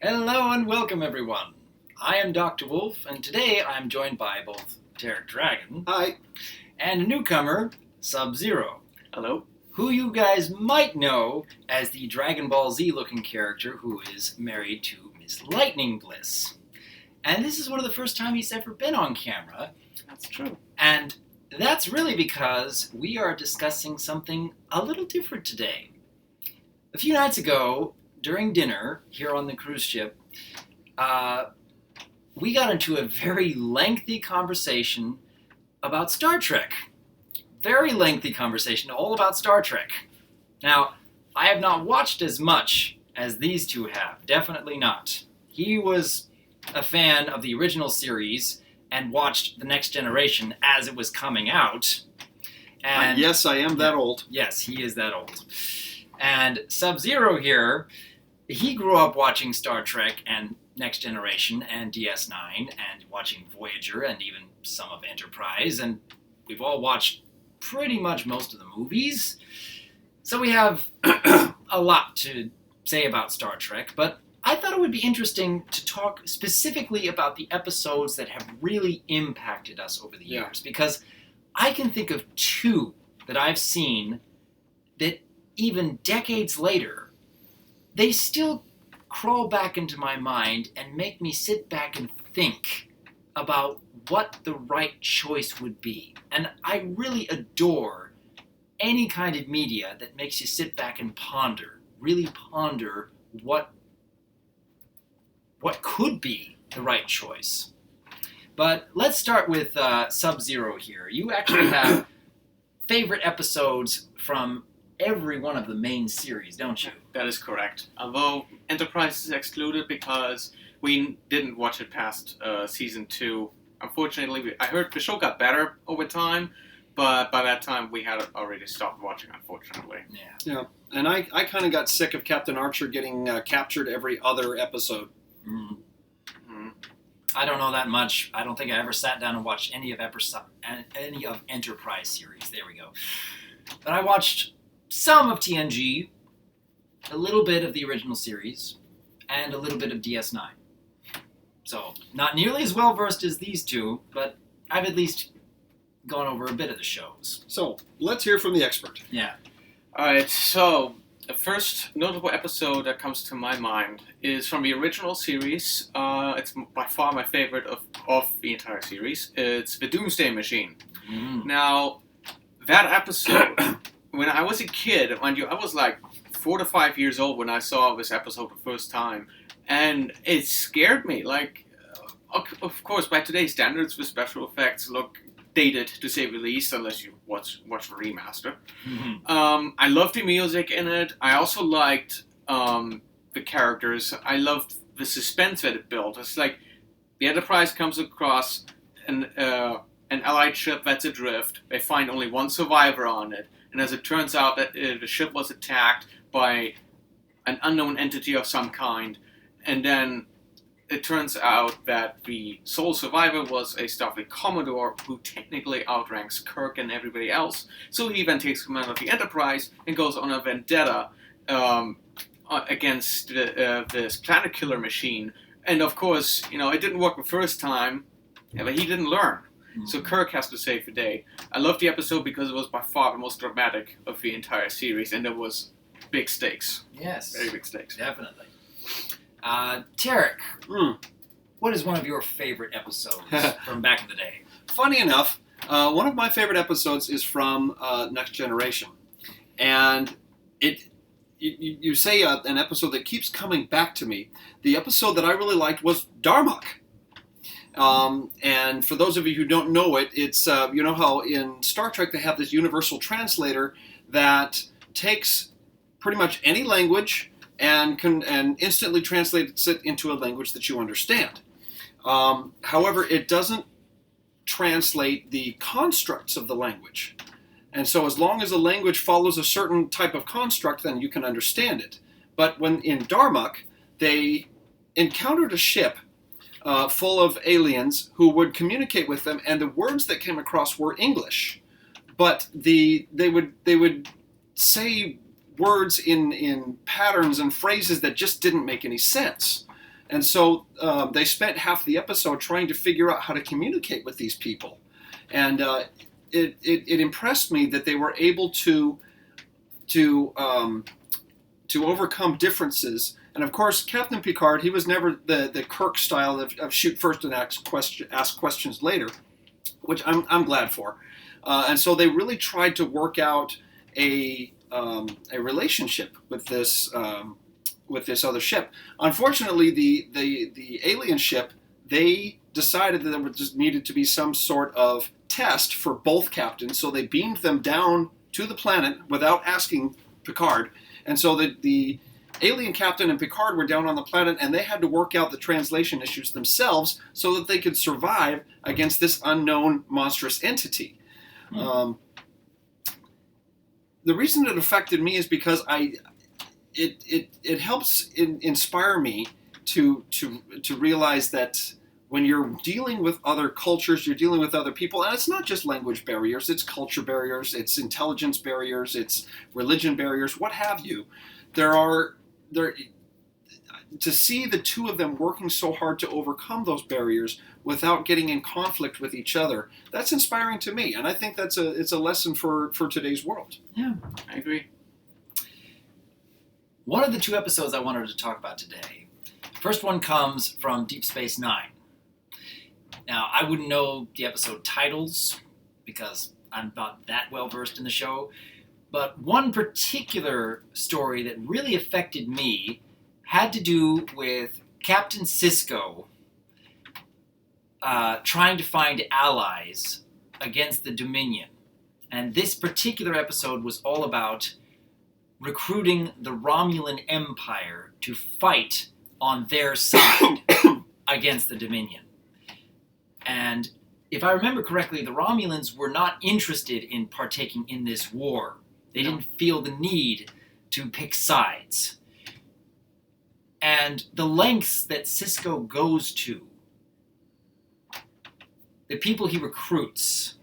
Hello and welcome, everyone. I am DRWolf, and today I'm joined by both Teric Dragon. Hi. And a newcomer, Sub-Zero. Hello. Who you guys might know as the Dragon Ball Z-looking character who is married to Miss Lightning Bliss. And this is one of the first times he's ever been on camera. That's true. And that's really because we are discussing something a little different today. A few nights ago, during dinner here on the cruise ship, we got into a very lengthy conversation about Star Trek. Very lengthy conversation all about Star Trek. Now, I have not watched as much as these two have. Definitely not. He was a fan of the original series and watched The Next Generation as it was coming out. And yes, I am that old. Yes, he is that old. And Sub-Zero here, he grew up watching Star Trek and Next Generation and DS9 and watching Voyager and even some of Enterprise. And we've all watched pretty much most of the movies. So we have a lot to say about Star Trek, but I thought it would be interesting to talk specifically about the episodes that have really impacted us over the years, because I can think of two that I've seen that even decades later, they still crawl back into my mind and make me sit back and think about what the right choice would be. And I really adore any kind of media that makes you sit back and really ponder what could be the right choice. But let's start with Sub-Zero here. You actually have favorite episodes from every one of the main series, don't you? That is correct. Although Enterprise is excluded because we didn't watch it past season 2. Unfortunately, I heard the show got better over time, but by that time we had already stopped watching, unfortunately. Yeah. And I kind of got sick of Captain Archer getting captured every other episode. Mm. I don't know that much. I don't think I ever sat down and watched any of Enterprise series. There we go. But I watched some of TNG, a little bit of the original series, and a little bit of DS9. So, not nearly as well versed as these two, but I've at least gone over a bit of the shows. So, let's hear from the expert. Yeah. Alright, so the first notable episode that comes to my mind is from the original series. It's by far my favorite of the entire series. It's The Doomsday Machine. Mm. Now, that episode, when I was a kid, mind you, I was like 4 to 5 years old when I saw this episode the first time, and it scared me. Like, of course, by today's standards, the special effects look dated, to say the least, unless you watch the remaster. Mm-hmm. I loved the music in it. I also liked the characters. I loved the suspense that it built. It's like the Enterprise comes across an Allied ship that's adrift. They find only one survivor on it. And as it turns out, that the ship was attacked by an unknown entity of some kind. And then it turns out that the sole survivor was a Starfleet Commodore who technically outranks Kirk and everybody else. So he then takes command of the Enterprise and goes on a vendetta against this planet killer machine. And of course, it didn't work the first time, but he didn't learn. So Kirk has to save the day. I loved the episode because it was by far the most dramatic of the entire series, and there was big stakes. Yes. Very big stakes. Definitely. Teric, Mm. what is one of your favorite episodes from back in the day? Funny enough, one of my favorite episodes is from Next Generation. And you say an episode that keeps coming back to me. The episode that I really liked was Darmok. And for those of you who don't know it, it's, you know how in Star Trek they have this universal translator that takes pretty much any language and instantly translates it into a language that you understand. However, it doesn't translate the constructs of the language. And so as long as the language follows a certain type of construct, then you can understand it. But when in Darmok, they encountered a ship full of aliens who would communicate with them, and the words that came across were English. But they would say words in patterns and phrases that just didn't make any sense. And so they spent half the episode trying to figure out how to communicate with these people. And it impressed me that they were able to overcome differences. And of course, Captain Picard, he was never the Kirk style of shoot first and ask questions later, which I'm glad for. And so they really tried to work out a relationship with this other ship. Unfortunately, the alien ship, they decided that there just needed to be some sort of test for both captains, so they beamed them down to the planet without asking Picard. And so the alien captain and Picard were down on the planet, and they had to work out the translation issues themselves so that they could survive against this unknown monstrous entity. The reason it affected me is because it helps inspire me to realize that when you're dealing with other cultures, you're dealing with other people, and it's not just language barriers, it's culture barriers, it's intelligence barriers, it's religion barriers, what have you. To see the two of them working so hard to overcome those barriers without getting in conflict with each other, that's inspiring to me, and I think it's a lesson for today's world. Yeah, I agree. One of the 2 episodes I wanted to talk about today, first one comes from Deep Space Nine. Now, I wouldn't know the episode titles because I'm not that well versed in the show, but one particular story that really affected me had to do with Captain Sisko trying to find allies against the Dominion. And this particular episode was all about recruiting the Romulan Empire to fight on their side against the Dominion. And if I remember correctly, the Romulans were not interested in partaking in this war. They didn't feel the need to pick sides. And the lengths that Sisko goes to, the people he recruits,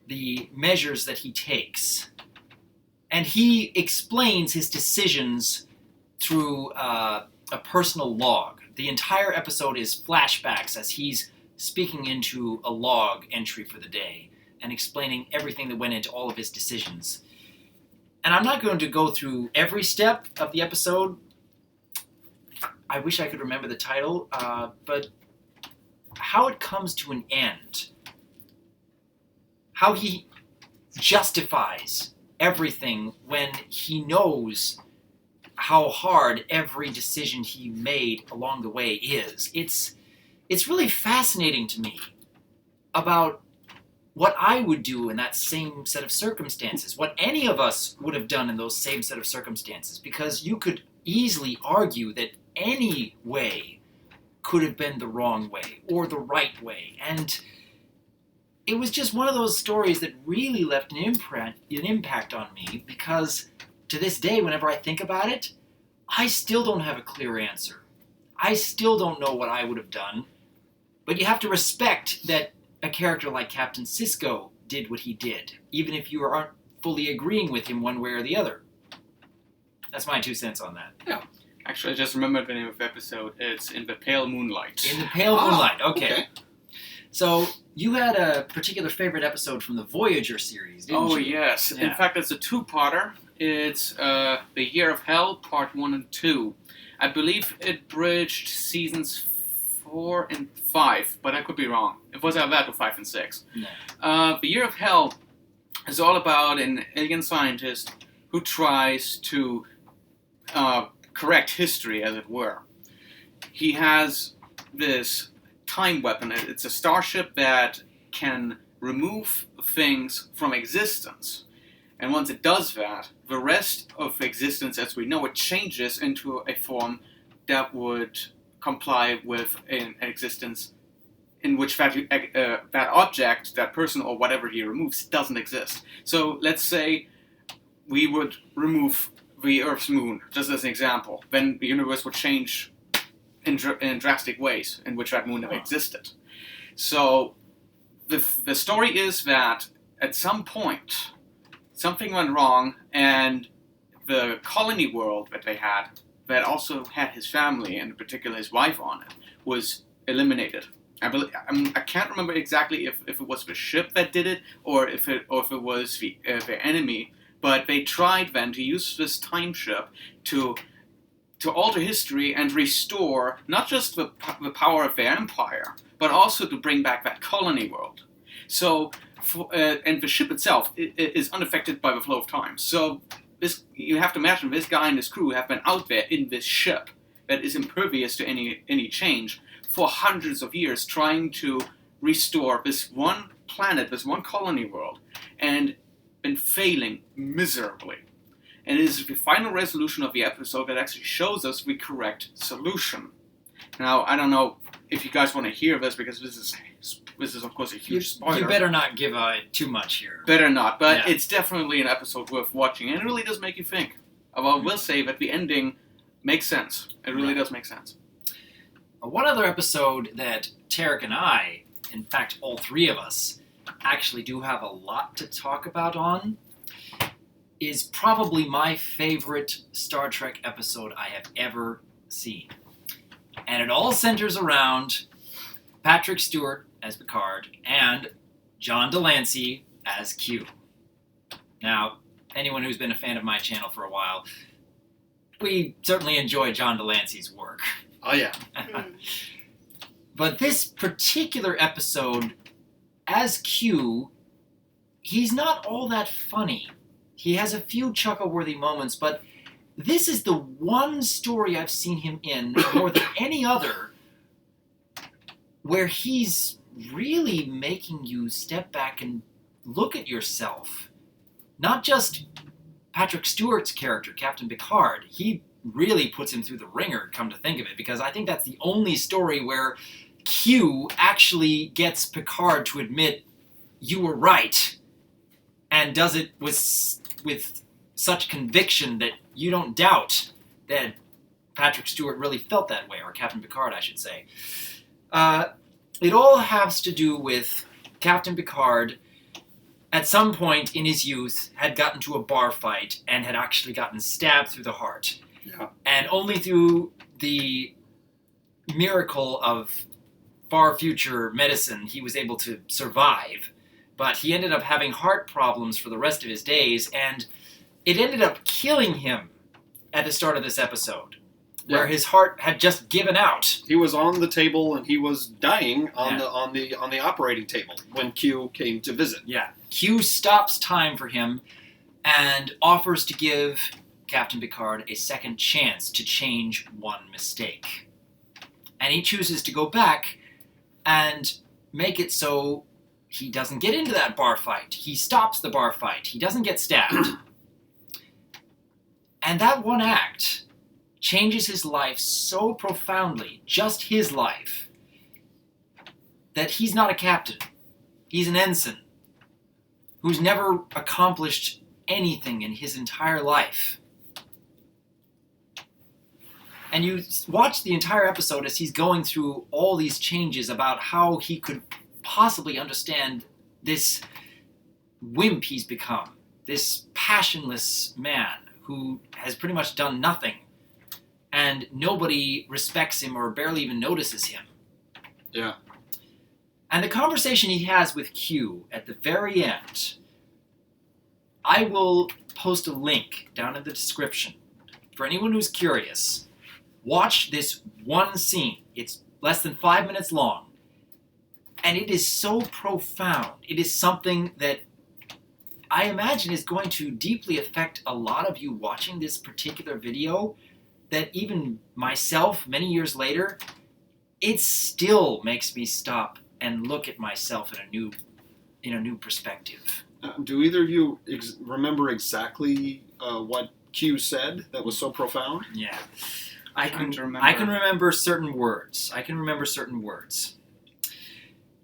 the measures that he takes, and he explains his decisions through a personal log. The entire episode is flashbacks as he's speaking into a log entry for the day and explaining everything that went into all of his decisions. And I'm not going to go through every step of the episode. I wish I could remember the title, but how it comes to an end, how he justifies everything when he knows how hard every decision he made along the way is. It's really fascinating to me about what I would do in that same set of circumstances, what any of us would have done in those same set of circumstances, because you could easily argue that any way could have been the wrong way or the right way. And it was just one of those stories that really left an impact on me, because to this day, whenever I think about it, I still don't have a clear answer. I still don't know what I would have done, but you have to respect that a character like Captain Sisko did what he did, even if you aren't fully agreeing with him one way or the other. That's my 2 cents on that. Yeah. Actually, I just remembered the name of the episode. It's In the Pale Moonlight. In the Pale Moonlight, okay. So, you had a particular favorite episode from the Voyager series, didn't you? Oh, yes. Yeah. In fact, it's a 2-parter. It's The Year of Hell, Part 1 and 2. I believe it bridged seasons 4 and 5, but I could be wrong. It was about to 5 and 6. Yeah. The Year of Hell is all about an alien scientist who tries to correct history, as it were. He has this time weapon. It's a starship that can remove things from existence. And once it does that, the rest of existence as we know it changes into a form that would comply with an existence in which that object, that person, or whatever he removes doesn't exist. So let's say we would remove the Earth's moon, just as an example. Then the universe would change in drastic ways in which that moon never existed. So the story is that at some point something went wrong, and the colony world that they had that also had his family, and in particular his wife on it, was eliminated. I can't remember exactly if it was the ship that did it or if it was the enemy, but they tried then to use this time ship to alter history and restore not just the power of their empire, but also to bring back that colony world. So, and the ship itself is unaffected by the flow of time. So you have to imagine this guy and his crew have been out there in this ship that is impervious to any change for hundreds of years, trying to restore this one planet, this one colony world, and been failing miserably. And it is the final resolution of the episode that actually shows us the correct solution. Now, I don't know if you guys want to hear this, because this is of course a huge spoiler. You better not give too much here. Better not, but Yeah. It's definitely an episode worth watching, and it really does make you think. I will say that the ending makes sense. It really does make sense. One other episode that Teric and I, in fact all three of us, actually do have a lot to talk about on, is probably my favorite Star Trek episode I have ever seen. And it all centers around Patrick Stewart as Picard and John Delancey as Q. Now, anyone who's been a fan of my channel for a while, we certainly enjoy John Delancey's work. Oh yeah. But this particular episode, as Q, he's not all that funny. He has a few chuckle-worthy moments, but this is the one story I've seen him in, more than any other, where he's really making you step back and look at yourself. Not just Patrick Stewart's character, Captain Picard. He really puts him through the ringer, come to think of it, because I think that's the only story where Q actually gets Picard to admit, you were right, and does it with such conviction that you don't doubt that Patrick Stewart really felt that way, or Captain Picard, I should say. It all has to do with Captain Picard, at some point in his youth, had gotten to a bar fight and had actually gotten stabbed through the heart. Yeah. And only through the miracle of far future medicine, he was able to survive. But he ended up having heart problems for the rest of his days, and it ended up killing him at the start of this episode, where his heart had just given out. He was on the table and he was dying on the operating table when Q came to visit. Yeah. Q stops time for him and offers to give Captain Picard a second chance to change one mistake. And he chooses to go back and make it so he doesn't get into that bar fight. He stops the bar fight. He doesn't get stabbed. And that one act changes his life so profoundly, just his life, that he's not a captain. He's an ensign who's never accomplished anything in his entire life. And you watch the entire episode as he's going through all these changes about how he could possibly understand this wimp he's become, this passionless man who has pretty much done nothing, and nobody respects him or barely even notices him. Yeah. And the conversation he has with Q at the very end, I will post a link down in the description for anyone who's curious. Watch this one scene. It's less than 5 minutes long. And it is so profound. It is something that I imagine is going to deeply affect a lot of you watching this particular video, that even myself, many years later, it still makes me stop and look at myself in a new perspective. Do either of you remember exactly what Q said that was so profound? Yeah. I can remember. remember certain words.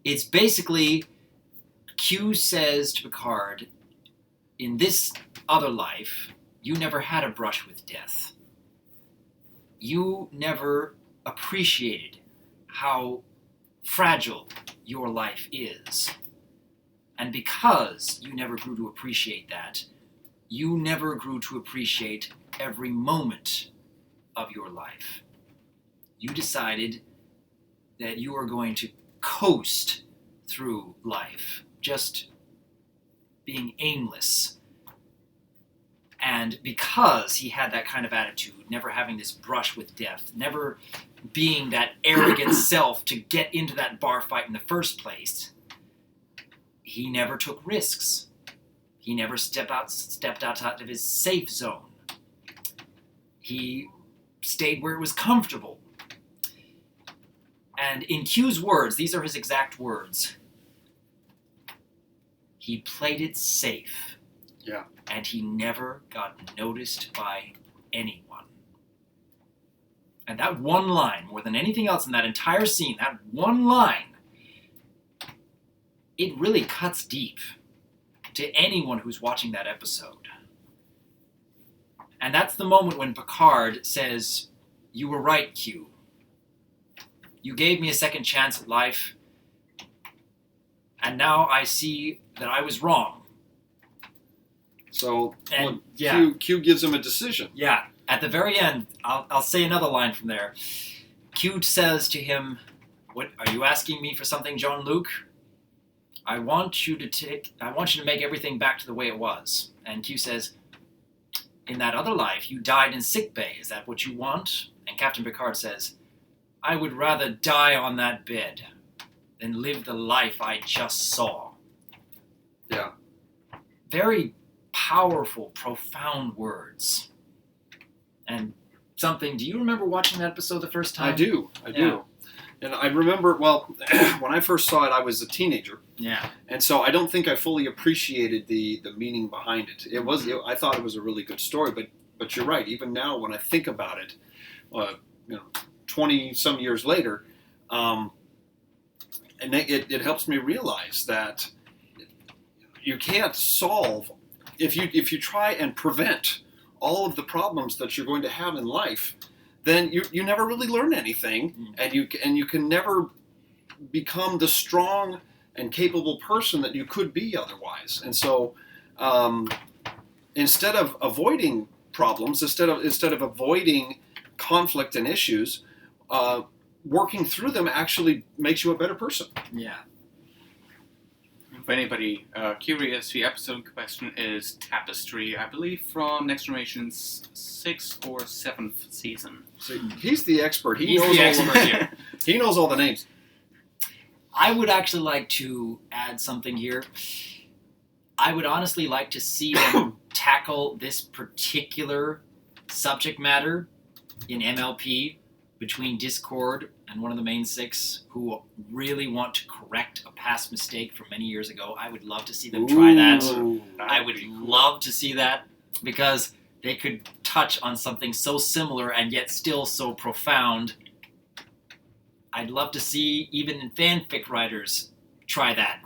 It's basically, Q says to Picard, in this other life, you never had a brush with death. You never appreciated how fragile your life is. And because you never grew to appreciate that, you never grew to appreciate every moment of your life. You decided that you were going to coast through life, just being aimless. And because he had that kind of attitude, never having this brush with death, never being that arrogant self to get into that bar fight in the first place, he never took risks. He never stepped outside of his safe zone. He stayed where it was comfortable. And in Q's words, these are his exact words, he played it safe. Yeah. And he never got noticed by anyone. And that one line, more than anything else in that entire scene, that one line, it really cuts deep to anyone who's watching that episode. And that's the moment when Picard says, "You were right, Q. You gave me a second chance at life, and now I see that I was wrong." So And, yeah. Q gives him a decision. Yeah, at the very end, I'll say another line from there. Q says to him, "What are you asking me for something, Jean-Luc? I want you to make everything back to the way it was." And Q says, "In that other life, you died in sickbay. Is that what you want?" And Captain Picard says, "I would rather die on that bed than live the life I just saw." Yeah. Very powerful, profound words. And something, do you remember watching that episode the first time? I do. And I remember, well, when I first saw it, I was a teenager. Yeah. And so I don't think I fully appreciated the meaning behind it. I thought it was a really good story, but you're right. Even now, when I think about it, 20 some years later, and it helps me realize that you can't solve if you try and prevent all of the problems that you're going to have in life, then you never really learn anything, and you can never become the strong and capable person that you could be otherwise. And so, instead of avoiding problems, instead of avoiding conflict and issues, working through them actually makes you a better person. Yeah. For anybody curious, the episode in question is Tapestry, I believe from Next Generation's 6th or 7th season. So he's the expert. He's the expert here. He knows all the names. I would actually like to add something here. I would honestly like to see them tackle this particular subject matter in MLP between Discord and one of the main six who really want to correct a past mistake from many years ago. I would love to see them try that. I would love to see that because they could touch on something so similar and yet still so profound. I'd love to see even fanfic writers try that.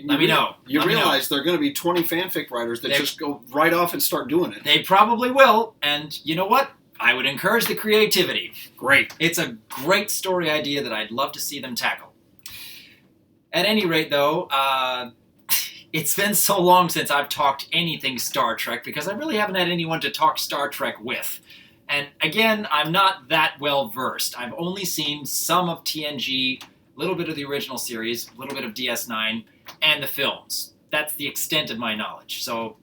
Let me know. You realize there are going to be 20 fanfic writers that just go right off and start doing it. They probably will, and you know what? I would encourage the creativity. Great. It's a great story idea that I'd love to see them tackle. At any rate, though, it's been so long since I've talked anything Star Trek because I really haven't had anyone to talk Star Trek with. And again, I'm not that well versed. I've only seen some of TNG, a little bit of the original series, a little bit of DS9, and the films. That's the extent of my knowledge. So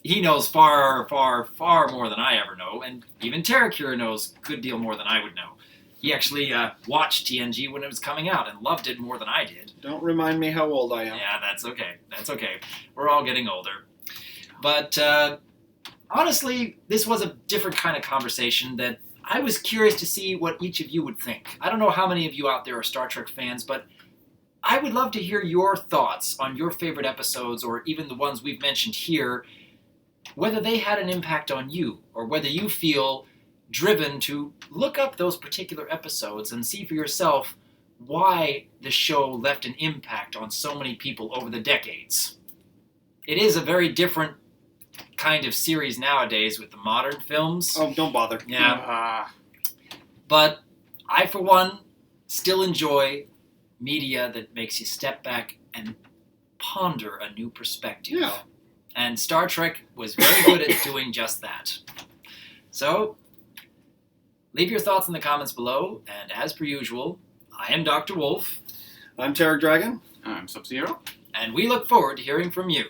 he knows far, far, far more than I ever know, and even Teric here knows a good deal more than I would know. He actually watched TNG when it was coming out and loved it more than I did. Don't remind me how old I am. Yeah, that's okay. That's okay. We're all getting older. But honestly, this was a different kind of conversation that I was curious to see what each of you would think. I don't know how many of you out there are Star Trek fans, but I would love to hear your thoughts on your favorite episodes or even the ones we've mentioned here, whether they had an impact on you or whether you feel driven to look up those particular episodes and see for yourself why the show left an impact on so many people over the decades. It is a very different kind of series nowadays with the modern films. Oh, don't bother. Yeah. But I, for one, still enjoy media that makes you step back and ponder a new perspective. Yeah. And Star Trek was very good at doing just that. So, leave your thoughts in the comments below, and as per usual, I am Dr. Wolf, I'm Teric Dragon. I'm Sub-Zero. and we look forward to hearing from you.